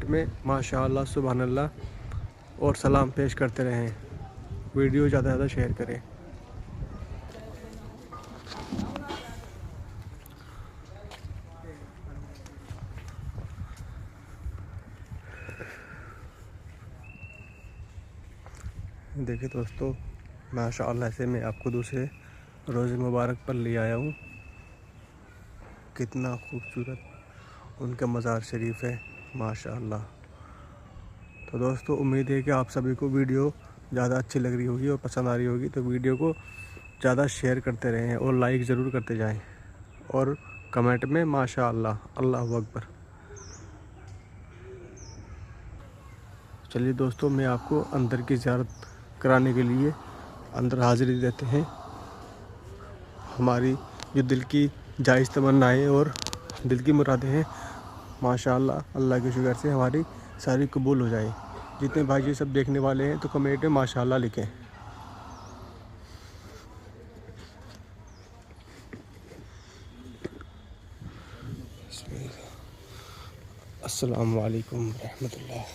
में माशाअल्लाह सुभान अल्लाह और सलाम पेश करते रहें। वीडियो ज़्यादा से ज़्यादा शेयर करें। देखिए दोस्तों, माशाअल्लाह से मैं आपको दूसरे रोज़े मुबारक पर ले आया हूँ। कितना खूबसूरत उनका मज़ार शरीफ है माशाअल्लाह। तो दोस्तों, उम्मीद है कि आप सभी को वीडियो ज़्यादा अच्छी लग रही होगी और पसंद आ रही होगी। तो वीडियो को ज़्यादा शेयर करते रहें और लाइक ज़रूर करते जाएं और कमेंट में माशाअल्लाह, अल्लाहु अकबर। चलिए दोस्तों, मैं आपको अंदर की ज़ियारत कराने के लिए अंदर हाज़िरी देते हैं। हमारी जो दिल की जायज़ तमन्नाएँ और दिल की मुरादें हैं माशाअल्लाह, अल्लाह के शुक्र से हमारी सारी कबूल हो जाए। जितने भाई ये सब देखने वाले हैं तो कमेंट में माशाअल्लाह लिखें। अस्सलामु अलैकुम रहमतुल्लाह।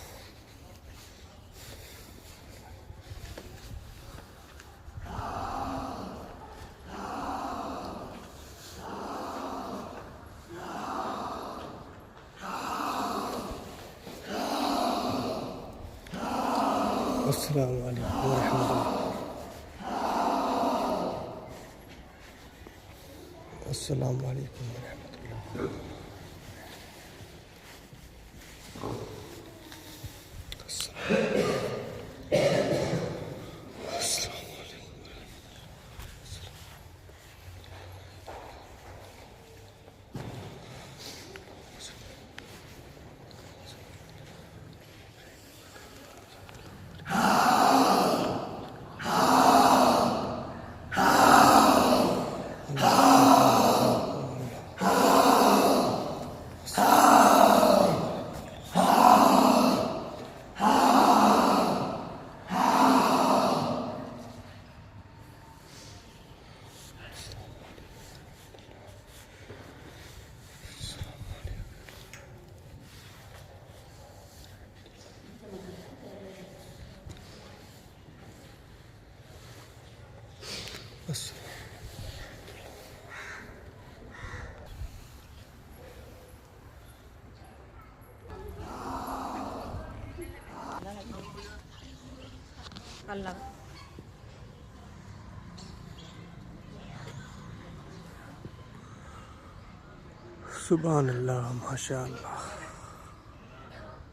अस्सलामु अलैकुम रहमतुल्लाह। अस्सलामु अलैकुम रहमतुल्लाह। अल्लाह सुभान अल्लाह, माशाअल्लाह।